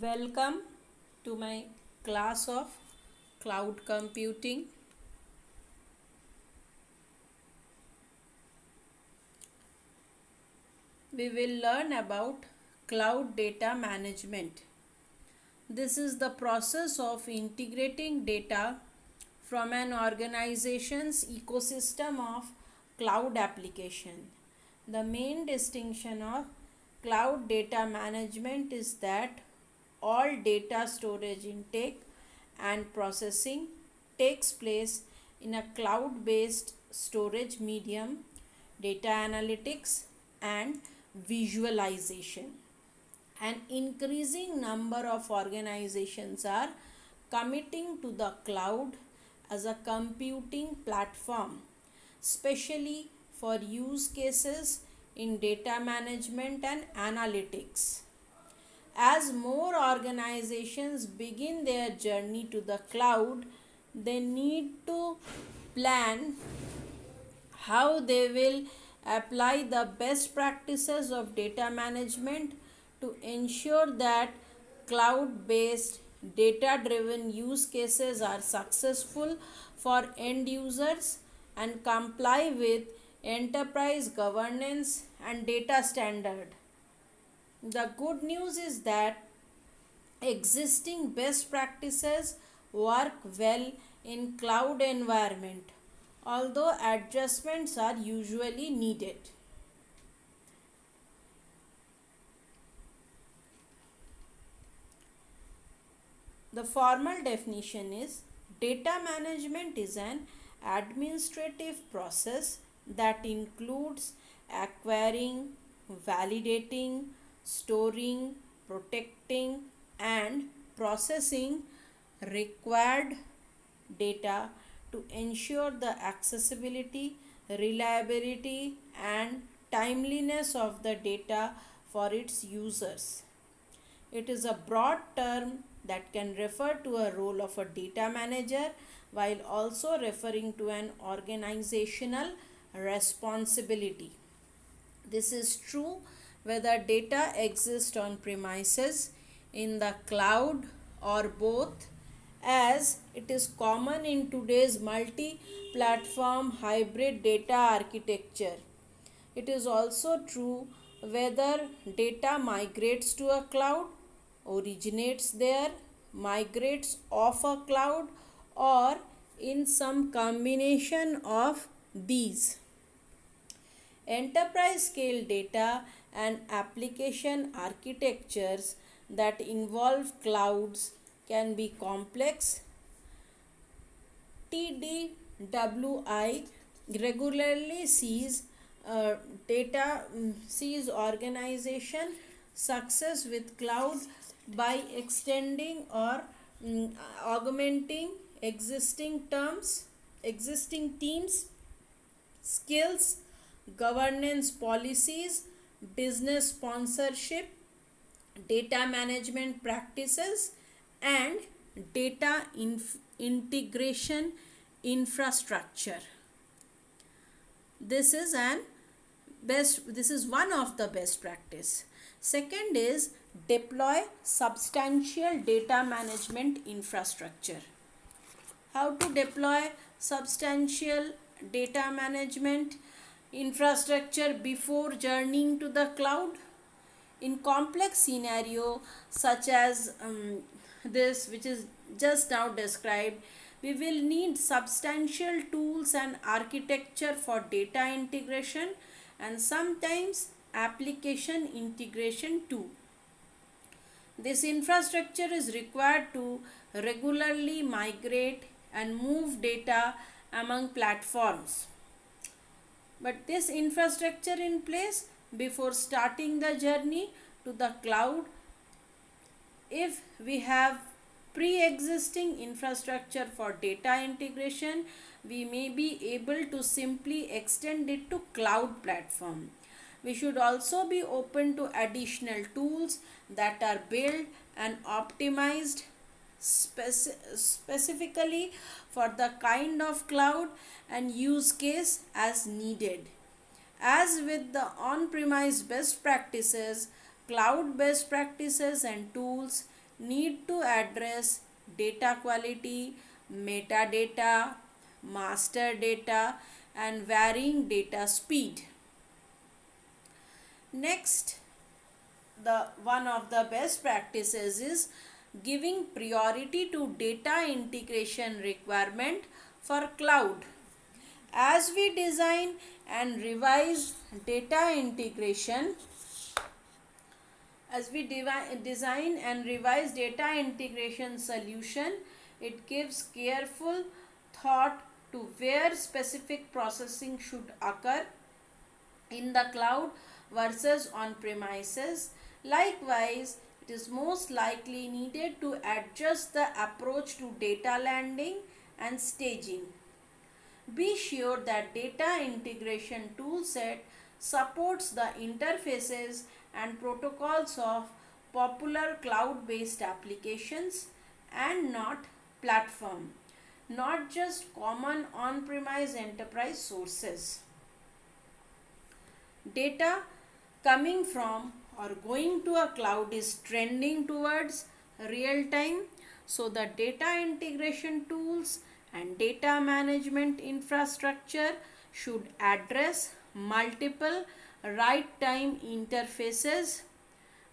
Welcome to my class of cloud computing. We will learn about cloud data management. This is the process of integrating data from an organization's ecosystem of cloud application. The main distinction of cloud data management is that all data storage intake and processing takes place in a cloud based storage medium, data analytics, and visualization. An increasing number of organizations are committing to the cloud as a computing platform, especially for use cases in data management and analytics. As more organizations begin their journey to the cloud, they need to plan how they will apply the best practices of data management to ensure that cloud based data driven use cases are successful for end users and comply with enterprise governance and data standard. The good news is that existing best practices work well in cloud environment, although adjustments are usually needed. The formal definition is data management is an administrative process that includes acquiring, validating, storing, protecting, and processing required data to ensure the accessibility, reliability, and timeliness of the data for its users. It is a broad term that can refer to a role of a data manager while also referring to an organizational responsibility. This is true whether data exists on premises, in the cloud, or both, as it is common in today's multi platform hybrid data architecture. It is also true whether data migrates to a cloud, originates there, migrates off a cloud, or in some combination of these. Enterprise scale data and application architectures that involve clouds can be complex. TDWI regularly sees organization success with cloud by extending or augmenting existing teams, skills, governance policies, business sponsorship, data management practices, and data integration infrastructure. This is one of the best practice. Second is deploy substantial data management infrastructure. How to deploy substantial data management infrastructure before journeying to the cloud? In complex scenario such as this which is just now described, we will need substantial tools and architecture for data integration and sometimes application integration too. This infrastructure is required to regularly migrate and move data among platforms. But this infrastructure in place before starting the journey to the cloud, if we have pre-existing infrastructure for data integration, we may be able to simply extend it to cloud platform. We should also be open to additional tools that are built and optimized specifically for the kind of cloud and use case as needed. As with the on-premise best practices, cloud best practices and tools need to address data quality, metadata, master data, and varying data speed. Next, the one of the best practices is giving priority to data integration requirement for cloud. As we design and revise data integration, as we design and revise data integration solution, it gives careful thought to where specific processing should occur in the cloud versus on premises. Likewise, it is most likely needed to adjust the approach to data landing and staging. Be sure that data integration toolset supports the interfaces and protocols of popular cloud-based applications and not platform, not just common on-premise enterprise sources. Data coming from or going to a cloud is trending towards real time, so the data integration tools and data management infrastructure should address multiple right time interfaces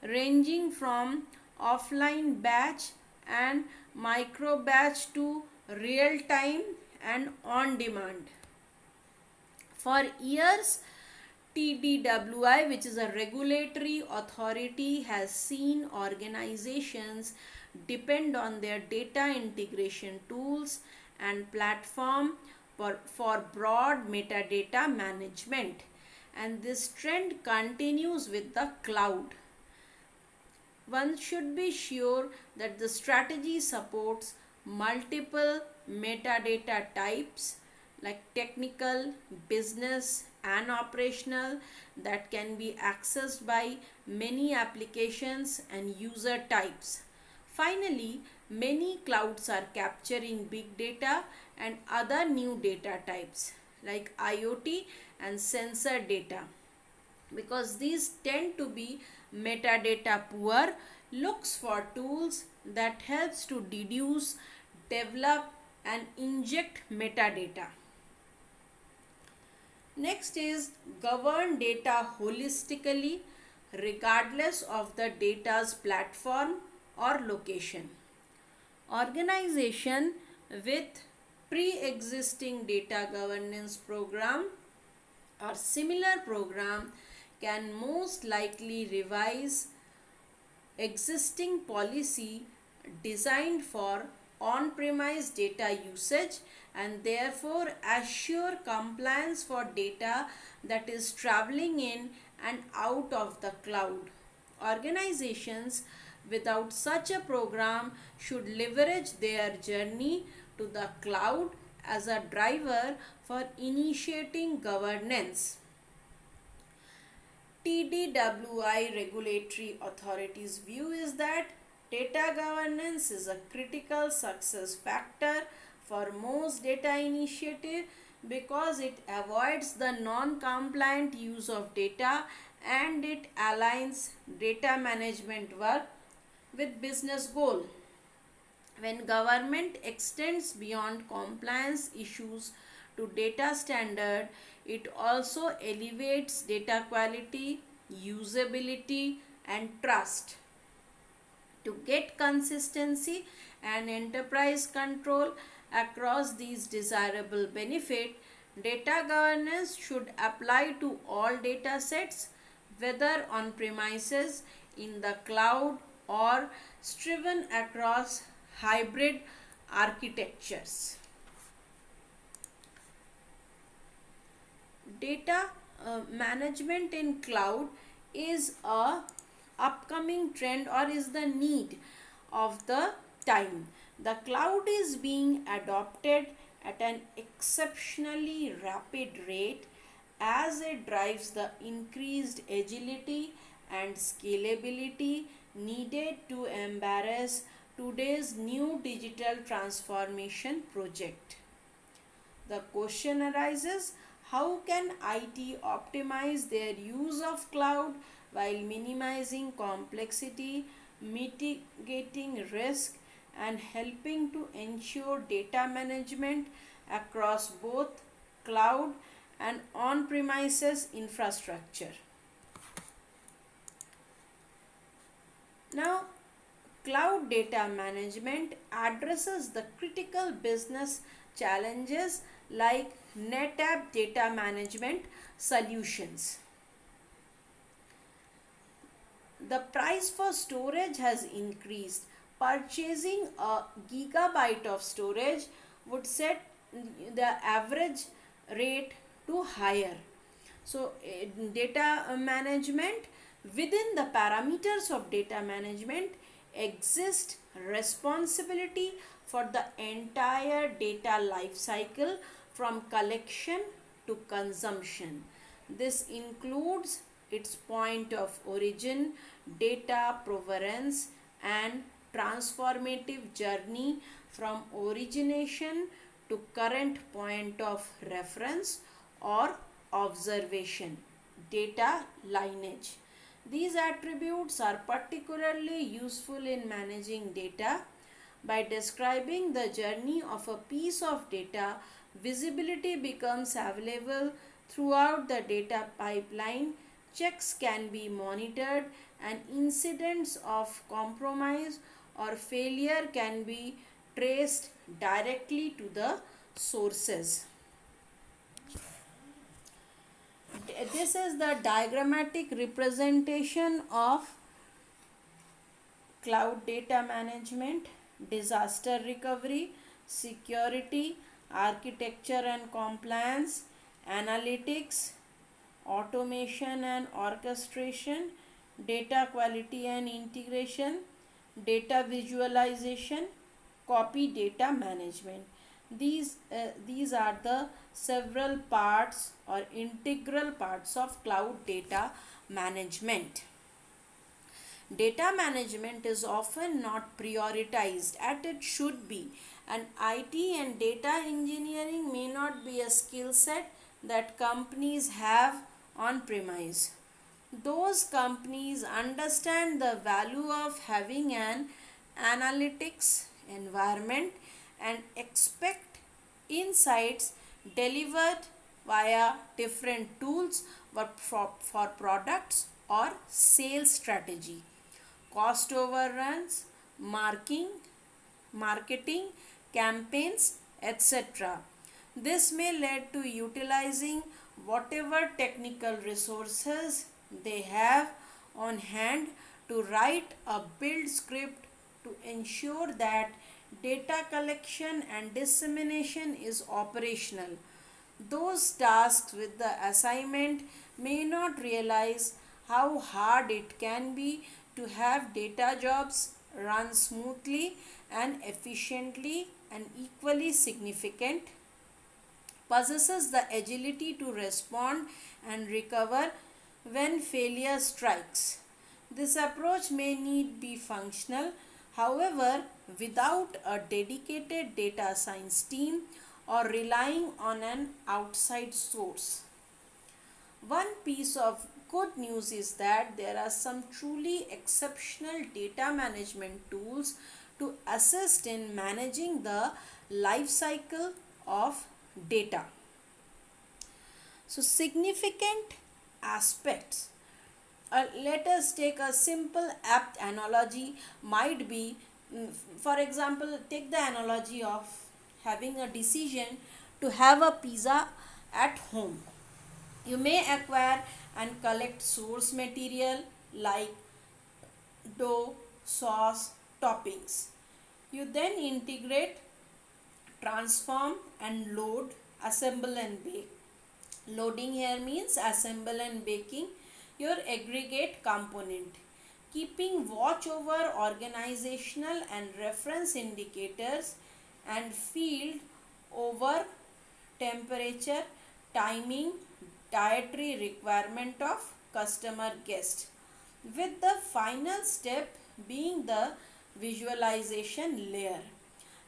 ranging from offline batch and micro batch to real time and on demand. For years, TDWI, which is a regulatory authority, has seen organizations depend on their data integration tools and platform for broad metadata management. And this trend continues with the cloud. One should be sure that the strategy supports multiple metadata types like technical, business, and operational that can be accessed by many applications and user types. Finally, many clouds are capturing big data and other new data types like IoT and sensor data. Because these tend to be metadata poor, looks for tools that helps to deduce, develop and inject metadata. Next is govern data holistically regardless of the data's platform or location. Organization with pre-existing data governance program or similar program can most likely revise existing policy designed for on-premise data usage and therefore assure compliance for data that is traveling in and out of the cloud. Organizations without such a program should leverage their journey to the cloud as a driver for initiating governance. TDWI regulatory authorities' view is that data governance is a critical success factor for most data initiative because it avoids the non-compliant use of data and it aligns data management work with business goal. When government extends beyond compliance issues to data standard, it also elevates data quality, usability and trust. To get consistency and enterprise control across these desirable benefits, data governance should apply to all data sets, whether on premises, in the cloud, or striven across hybrid architectures. Data management in cloud is a upcoming trend or is the need of the time. The cloud is being adopted at an exceptionally rapid rate as it drives the increased agility and scalability needed to embrace today's new digital transformation project. The question arises, how can IT optimize their use of cloud while minimizing complexity, mitigating risk, and helping to ensure data management across both cloud and on premises infrastructure. Now, cloud data management addresses the critical business challenges like NetApp data management solutions. The price for storage has increased. Purchasing a gigabyte of storage would set the average rate to higher. So, data management, within the parameters of data management exist responsibility for the entire data life cycle from collection to consumption. This includes its point of origin, data provenance, and transformative journey from origination to current point of reference or observation, data lineage. These attributes are particularly useful in managing data. By describing the journey of a piece of data, visibility becomes available throughout the data pipeline. Checks can be monitored, and incidents of compromise or failure can be traced directly to the sources. This is the diagrammatic representation of cloud data management, disaster recovery, security, architecture and compliance, analytics, automation and orchestration, data quality and integration, data visualization, copy data management. These are the several parts or integral parts of cloud data management. Data management is often not prioritized as it should be, and IT and data engineering may not be a skill set that companies have on premise. Those companies understand the value of having an analytics environment and expect insights delivered via different tools for products or sales strategy, cost overruns, marketing campaigns, etc. This may lead to utilizing whatever technical resources they have on hand to write a build script to ensure that data collection and dissemination is operational. Those tasked with the assignment may not realize how hard it can be to have data jobs run smoothly and efficiently, and equally significant, possesses the agility to respond and recover when failure strikes. This approach may need be functional, however, without a dedicated data science team or relying on an outside source. One piece of good news is that there are some truly exceptional data management tools to assist in managing the life cycle of data. So, significant aspects. Let us take a simple apt analogy. Might be, for example, take the analogy of having a decision to have a pizza at home. You may acquire and collect source material like dough, sauce, toppings. You then integrate, transform, and load, assemble, and bake. Loading here means assemble and baking your aggregate component. Keeping watch over organizational and reference indicators and field over temperature, timing, dietary requirement of customer guest, with the final step being the visualization layer.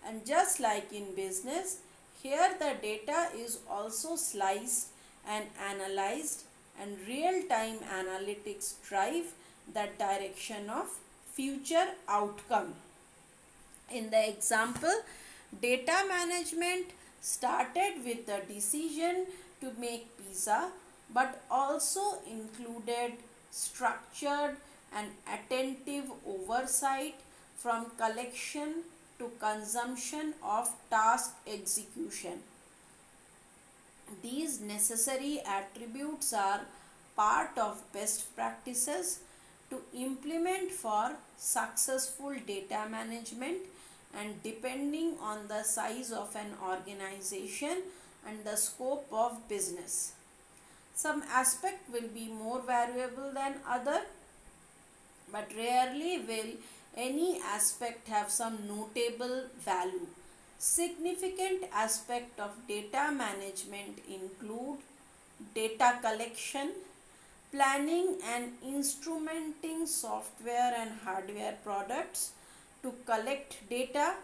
And just like in business, here the data is also sliced and analyzed, and real-time analytics drive the direction of future outcome. In the example, data management started with the decision to make pizza but also included structured and attentive oversight from collection to consumption of task execution. These necessary attributes are part of best practices to implement for successful data management, and depending on the size of an organization and the scope of business. Some aspect will be more variable than other, but rarely will any aspect have some notable value. Significant aspect of data management include data collection, planning and instrumenting software and hardware products to collect data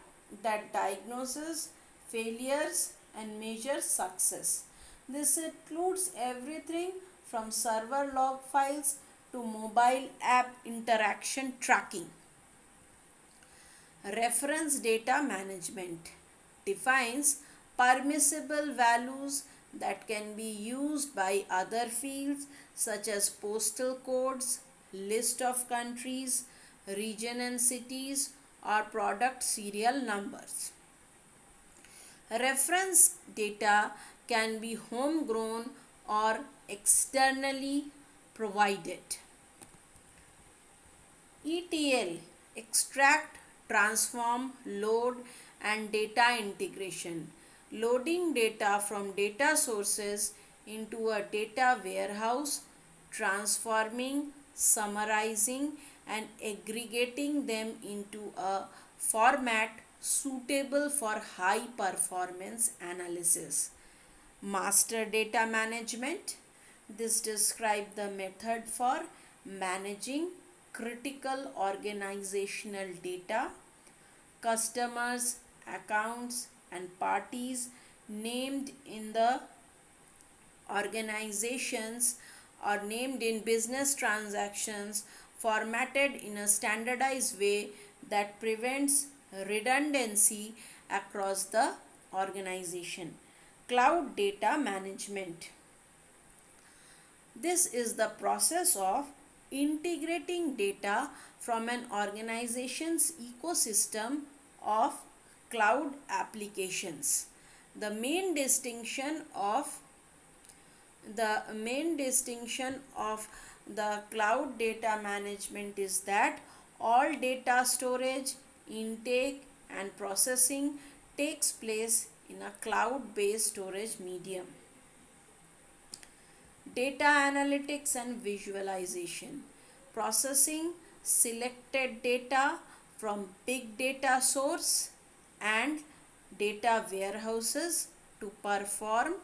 that diagnoses failures and measures success. This includes everything from server log files to mobile app interaction tracking. Reference data management defines permissible values that can be used by other fields such as postal codes, list of countries, region and cities, or product serial numbers. Reference data can be homegrown or externally provided. ETL, extract, transform, load, and data integration. Loading data from data sources into a data warehouse, transforming, summarizing, and aggregating them into a format suitable for high performance analysis. Master data management. This describes the method for managing critical organizational data. Customers, accounts, and parties named in the organizations or named in business transactions formatted in a standardized way that prevents redundancy across the organization. Cloud data management. This is the process of integrating data from an organization's ecosystem of cloud applications. The main distinction of the cloud data management is that all data storage, intake, and processing takes place in a cloud-based storage medium. Data analytics and visualization. Processing selected data from big data source and data warehouses to perform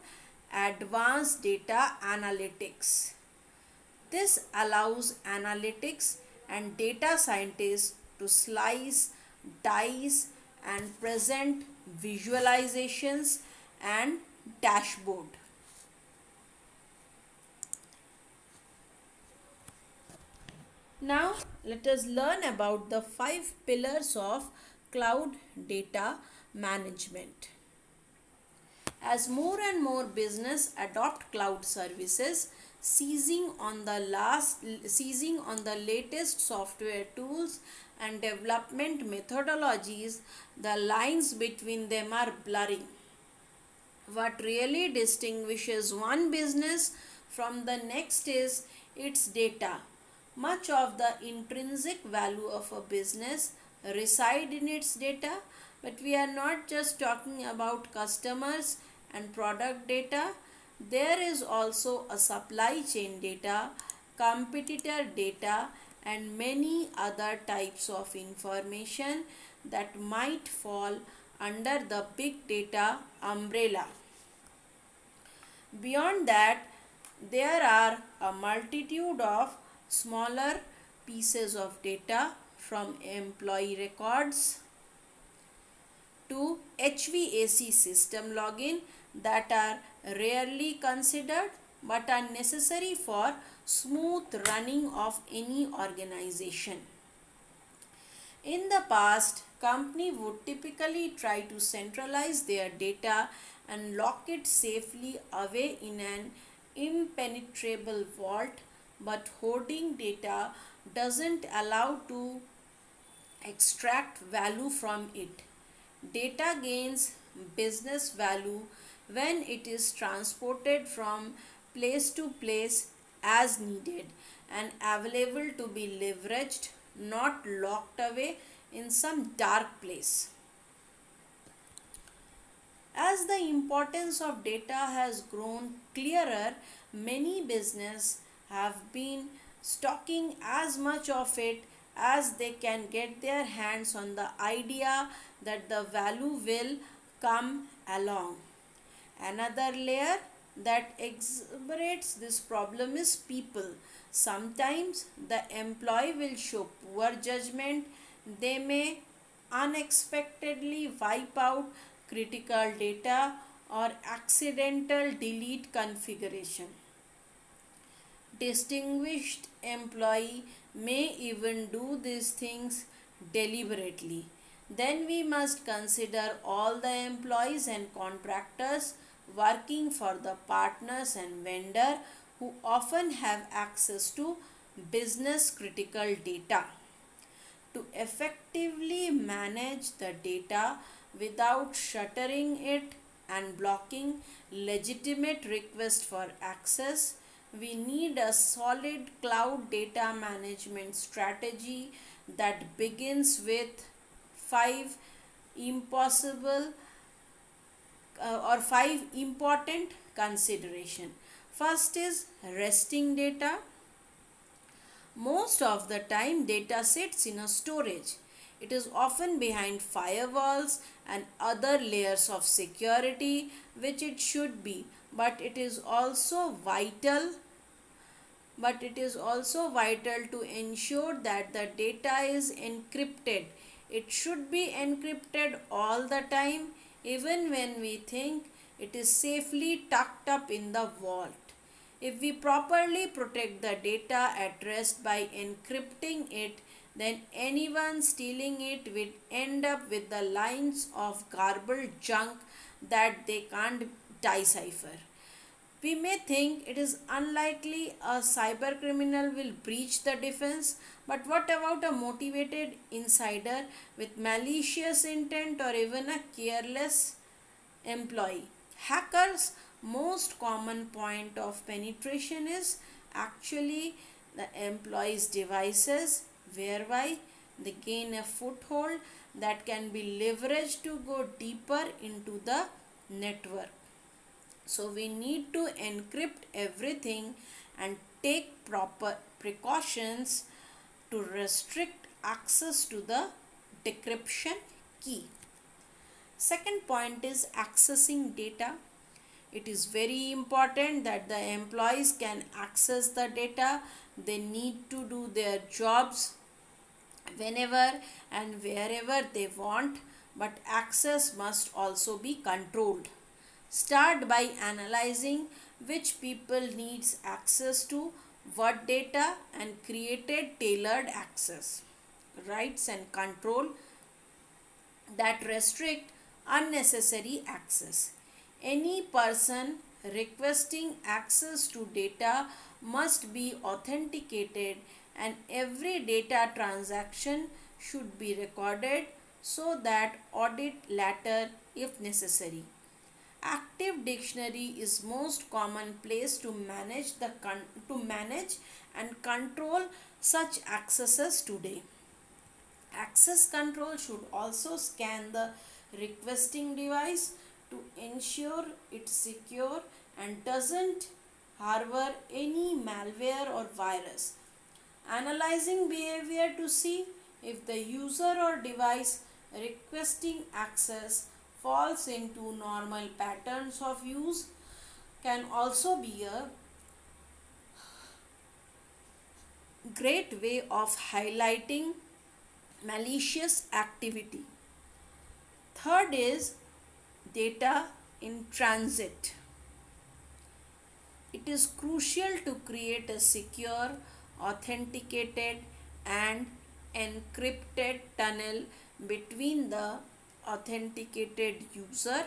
advanced data analytics. This allows analytics and data scientists to slice, dice, and present visualizations and dashboard. Now let us learn about the 5 pillars of cloud data management. As more and more business adopt cloud services, seizing on the latest software tools and development methodologies, the lines between them are blurring. What really distinguishes one business from the next is its data. Much of the intrinsic value of a business reside in its data, but we are not just talking about customers and product data. There is also a supply chain data, competitor data, and many other types of information that might fall under the big data umbrella. Beyond that, there are a multitude of smaller pieces of data from employee records to HVAC system login that are rarely considered but are necessary for smooth running of any organization. In the past, company would typically try to centralize their data and lock it safely away in an impenetrable vault, but hoarding data doesn't allow to extract value from it. Data gains business value when it is transported from place to place as needed and available to be leveraged, not locked away in some dark place. As the importance of data has grown clearer, many businesses have been stocking as much of it as they can get their hands on the idea that the value will come along. Another layer that exacerbates this problem is people. Sometimes the employee will show poor judgment. They may unexpectedly wipe out critical data or accidental delete configuration. Distinguished employee may even do these things deliberately. Then we must consider all the employees and contractors working for the partners and vendor who often have access to business critical data. To effectively manage the data without shuttering it and blocking legitimate requests for access, we need a solid cloud data management strategy that begins with five impossible or five important consideration. First is resting data. Most of the time, data sits in a storage. It is often behind firewalls and other layers of security, which it should be. But it is also vital to ensure that the data is encrypted. It should be encrypted all the time, even when we think it is safely tucked up in the vault. If we properly protect the data at rest by encrypting it, then anyone stealing it will end up with the lines of garbled junk that they can't decipher. We may think it is unlikely a cyber criminal will breach the defense, but what about a motivated insider with malicious intent or even a careless employee? Hackers' most common point of penetration is actually the employee's devices, whereby they gain a foothold that can be leveraged to go deeper into the network. So we need to encrypt everything and take proper precautions to restrict access to the decryption key. Second point is accessing data. It is very important that the employees can access the data. They need to do their jobs whenever and wherever they want, but access must also be controlled. Start by analyzing which people needs access to what data and created tailored access rights and control that restrict unnecessary access. Any person requesting access to data must be authenticated, and every data transaction should be recorded so that audit later if necessary. Active Dictionary is most common place to manage and control such accesses today. Access control should also scan the requesting device to ensure it's secure and doesn't harbor any malware or virus. Analyzing behavior to see if the user or device requesting access falls into normal patterns of use can also be a great way of highlighting malicious activity. Third is data in transit. It is crucial to create a secure, authenticated, and encrypted tunnel between the authenticated user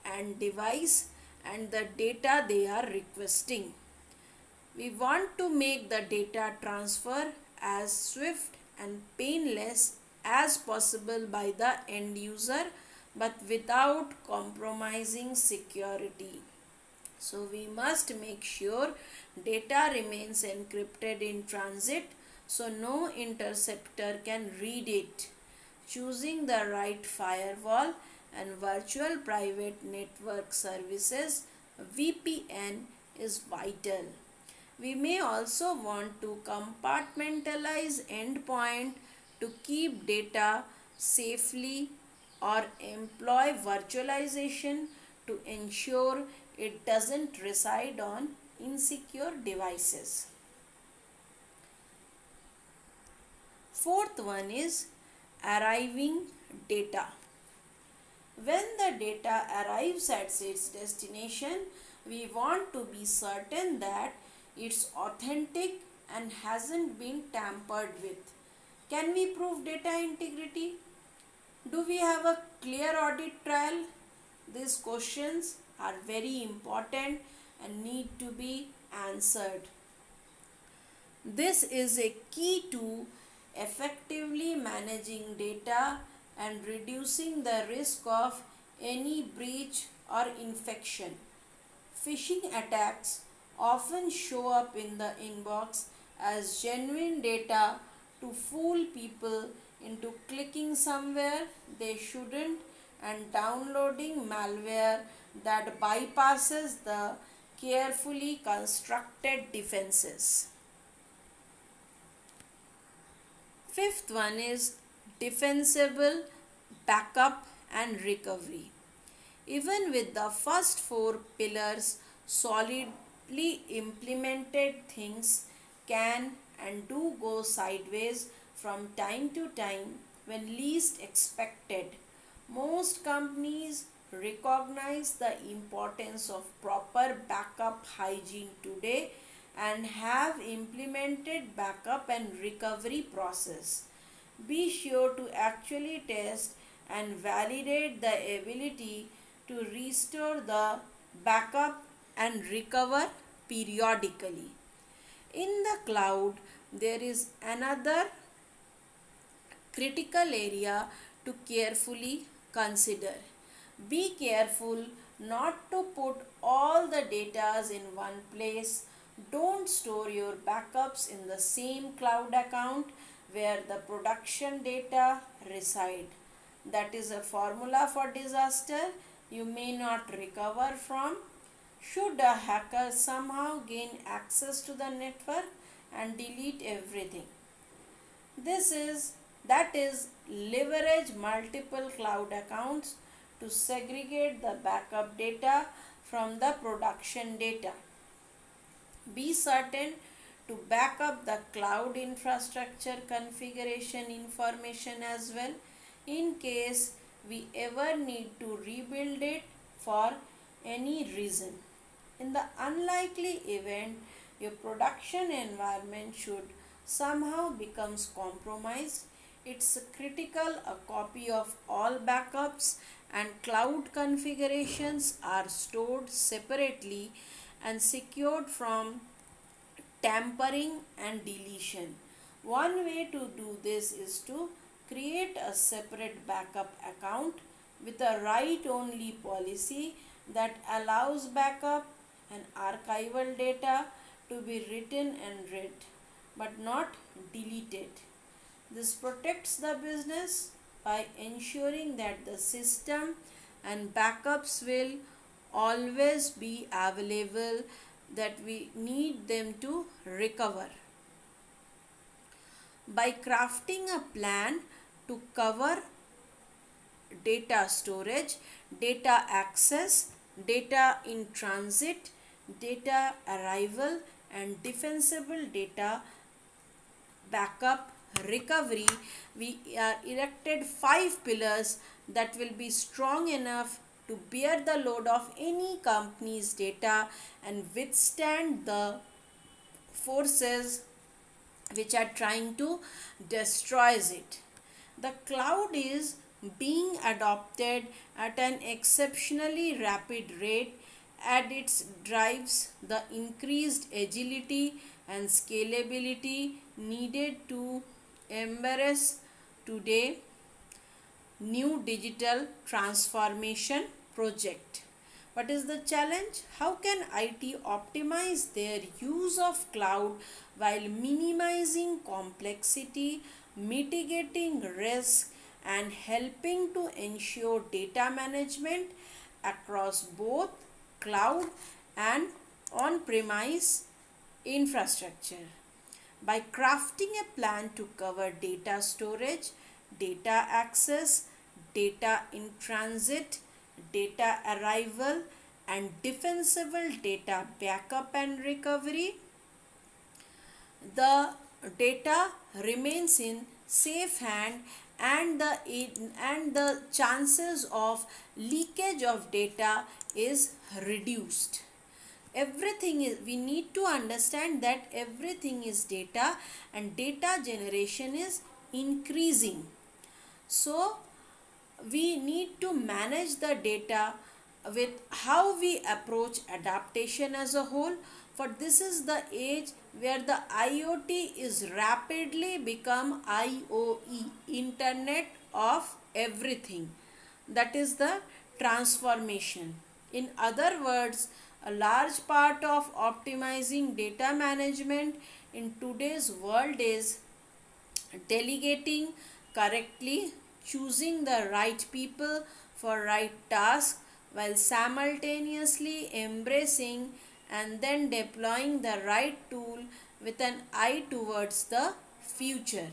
and device and the data they are requesting. We want to make the data transfer as swift and painless as possible by the end user but without compromising security. So we must make sure data remains encrypted in transit so no interceptor can read it. Choosing the right firewall and virtual private network services VPN is vital. We may also want to compartmentalize endpoint to keep data safely or employ virtualization to ensure it doesn't reside on insecure devices. Fourth one is arriving data. When the data arrives at its destination, we want to be certain that it's authentic and hasn't been tampered with. Can we prove data integrity? Do we have a clear audit trail? These questions are very important and need to be answered. This is a key to effectively managing data and reducing the risk of any breach or infection. Phishing attacks often show up in the inbox as genuine data to fool people into clicking somewhere they shouldn't and downloading malware that bypasses the carefully constructed defenses. Fifth one is defensible backup and recovery. Even with the first four pillars solidly implemented, things can and do go sideways from time to time when least expected. Most companies recognize the importance of proper backup hygiene today and have implemented backup and recovery process. Be sure to actually test and validate the ability to restore the backup and recover periodically. In the cloud, there is another critical area to carefully consider. Be careful not to put all the data in one place. Don't store your backups in the same cloud account where the production data reside. That is a formula for disaster you may not recover from. Should a hacker somehow gain access to the network and delete everything? That is leverage multiple cloud accounts to segregate the backup data from the production data. Be certain to back up the cloud infrastructure configuration information as well in case we ever need to rebuild it for any reason. In the unlikely event your production environment should somehow becomes compromised, it's critical a copy of all backups and cloud configurations are stored separately and secured from tampering and deletion. One way to do this is to create a separate backup account with a write only policy that allows backup and archival data to be written and read but not deleted. This protects the business by ensuring that the system and backups will always be available that we need them to recover. By crafting a plan to cover data storage, data access, data in transit, data arrival, and defensible data backup recovery, we are erected 5 pillars that will be strong enough to bear the load of any company's data and withstand the forces which are trying to destroy it. The cloud is being adopted at an exceptionally rapid rate, and it drives the increased agility and scalability needed to embrace today new digital transformation project. What is the challenge? How can IT optimize their use of cloud while minimizing complexity, mitigating risk, and helping to ensure data management across both cloud and on premise infrastructure? By crafting a plan to cover data storage, data access, data in transit, data arrival, and defensible data backup and recovery, the data remains in safe hand, and the chances of leakage of data is reduced. Everything is, we need to understand that everything is data, and data generation is increasing. So we need to manage the data with how we approach adaptation as a whole. For this is the age where the IoT is rapidly become IoE, Internet of Everything. That is the transformation. In other words, a large part of optimizing data management in today's world is delegating correctly, choosing the right people for right task, while simultaneously embracing and then deploying the right tool with an eye towards the future.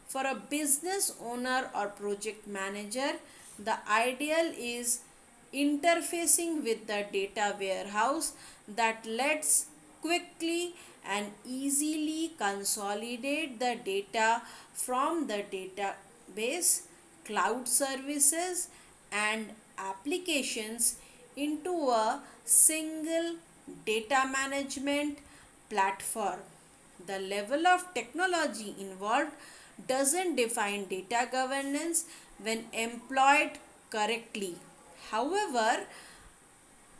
For a business owner or project manager, the ideal is interfacing with the data warehouse that lets quickly and easily consolidate the data from the database, cloud services, and applications into a single data management platform. The level of technology involved doesn't define data governance when employed correctly. However,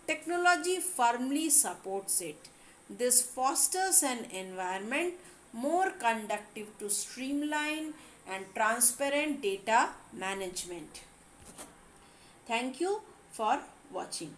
technology firmly supports it. This fosters an environment more conducive to streamline and transparent data management. Thank you for watching.